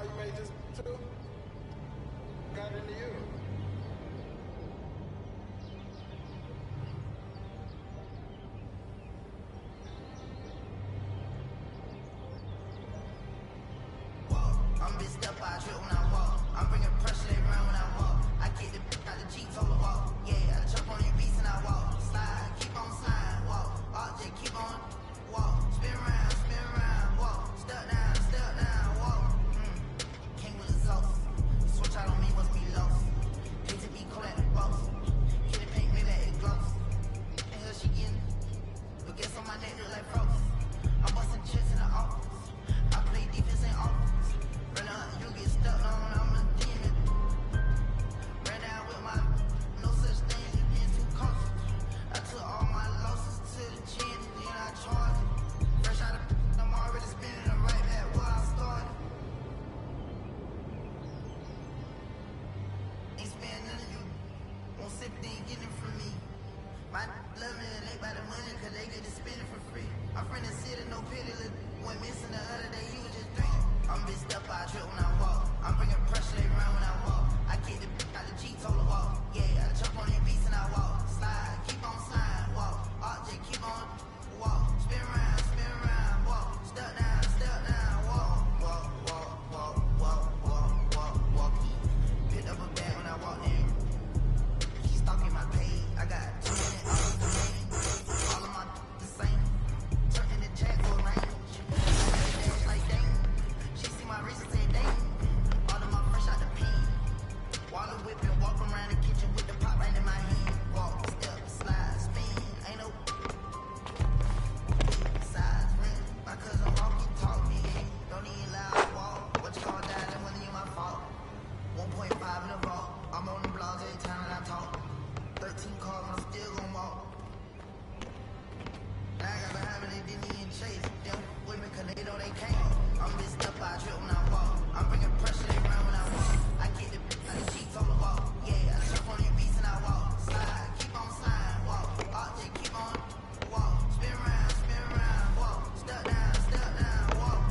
you made this too? Got into you. I'm bitch step by trip when I walk. I'm bringing pressure they run when I walk. I get the out the Jeep, told her walk. Yeah, I jump on your beats and I walk. Slide, keep on sliding, walk. RJ, keep on walk. Spin around, walk. Step down, walk. King with the sauce. Switch out on me, must be lost. Hate to be cold at the boss. Get it paint, maybe it glows. And here she getting, but guess on my neck look like frost. I'm busting chicks in the office. I play defense in office. Run out, you get stuck on, I'm a demon. Ran down with my, no such thing as being too cautious. I took all my losses to the chin, then I charged it. Fresh out of, I'm already spinning the right back where I started. Ain't spending none of you, won't sip it, ain't getting it from me. My love me, they by the money, cause they get to spend it for free. My friend in the city, no pity, went missing the other day, he was just drinking. I'm bitch step by trip when I walk. I'm bringing pressure they run when I walk. I get the out the Jeep, told her walk. Yeah, I jump on your beats and I walk. Slide, keep on sliding, walk. RJ, keep on walk. Spin around, walk. Step down, walk. Walk. Picked up a bag when I walked in. He stalking my page. I got 2 minutes off the main. All of my the same. Turning the jack for range. Like dang. She see my wrist and say dang. All of my fresh out the pen. Water whipping, walk around the kitchen with the pot right in my hand. Walk, step, slide, spin. Ain't no size ring. My cousin walking, talk me. Don't need loud walk. What you call that? That wasn't even my fault. 1.5 in the vault. I'm on the blogs every time that I talk. 13 cars, I'm still gon' walk. Now I got behind me, they didn't even chase. Them with me, cause they know they can't. I'm this step by trip when I walk. I'm bringing pressure, they run when I walk. I get the out the Jeep, told her walk. Yeah, I jump on your beats and I walk. Slide, keep on sliding, walk. RJ, keep on walk. Spin around, walk. Step down, walk.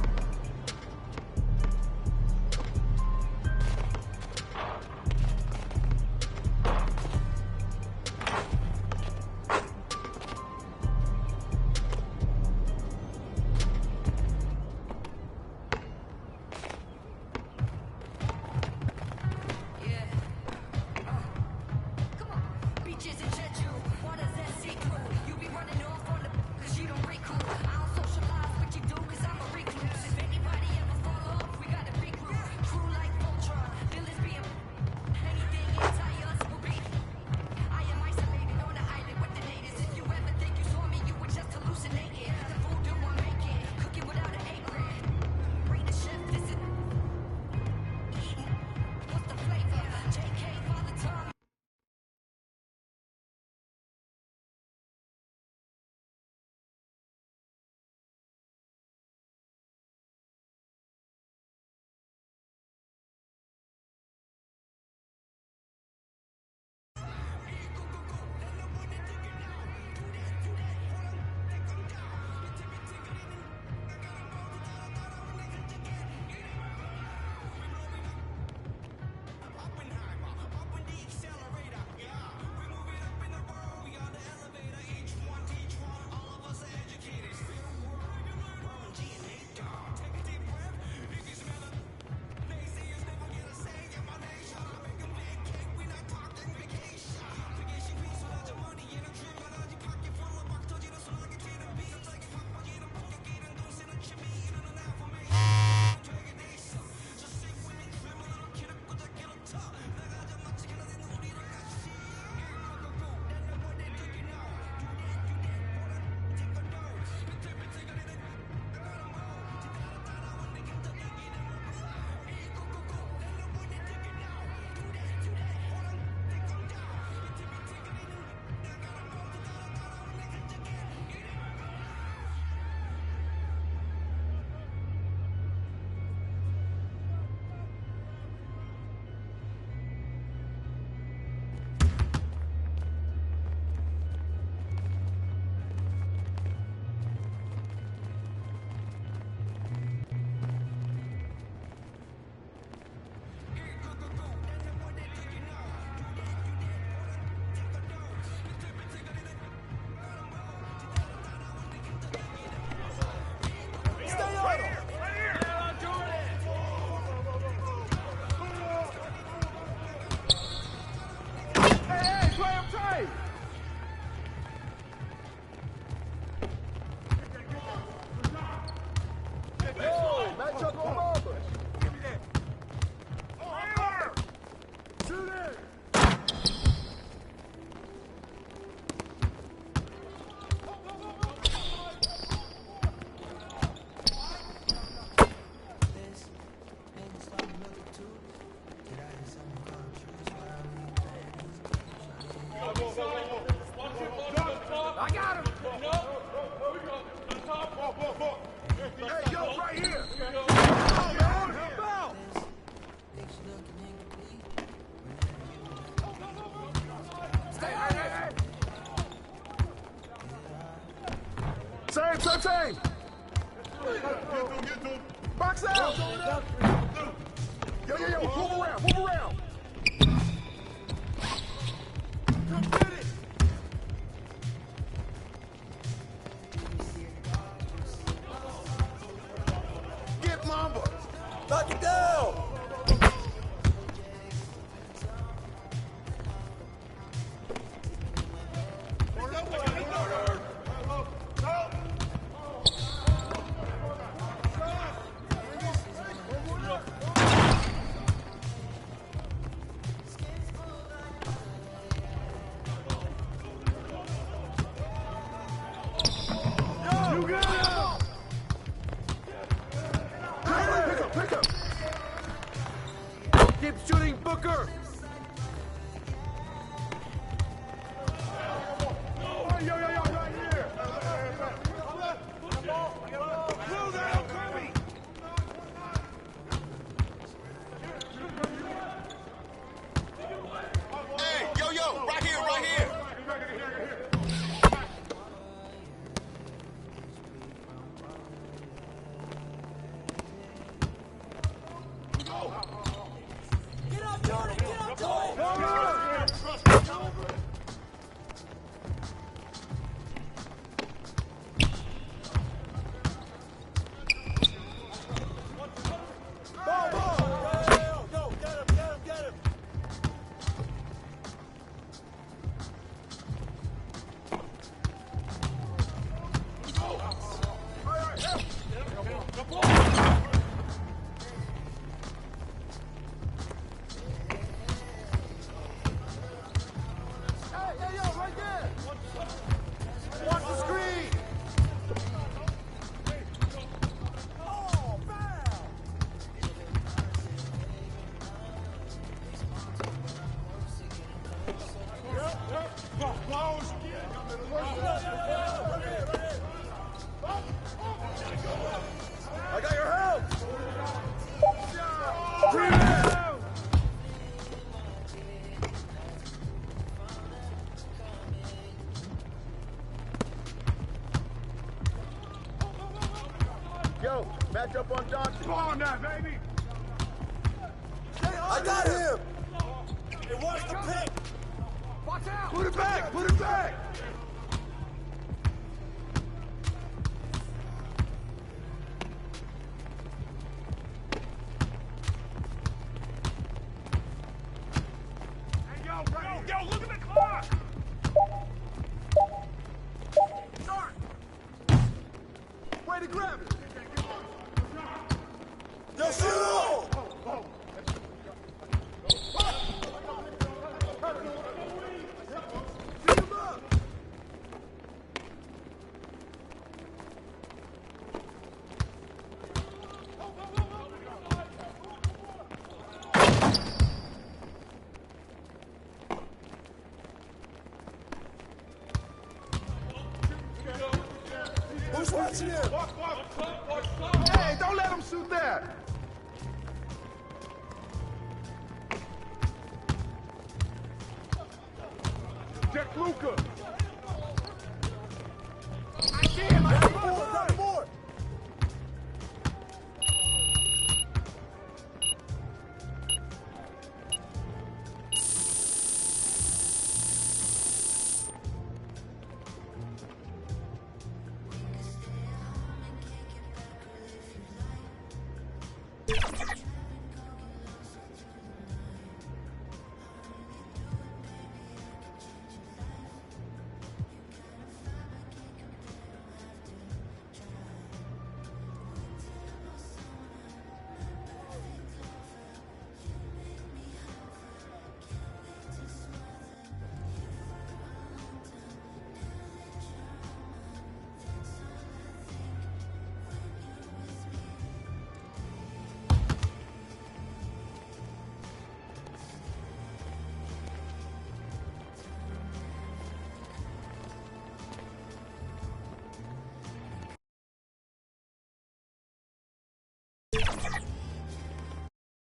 I got him. Hey, yo, right here. Come on, man. Help out. Stay, hey. Same. Get to him. Box out. Yo. Move around. Come get it. Get Mamba. Knock it down. Pick up. Keep shooting, Booker. Yo, right here. Hey, yo, right here. I got your help! Yo, match up on Dante. Come on now, baby! I got him! It wants the pick! Watch out! Put it back! Yo, look at the clock! Start! Way to grab it! Yo, shoot! Who's watching him? Hey, don't let him shoot that. Jack Luca. I can't. More.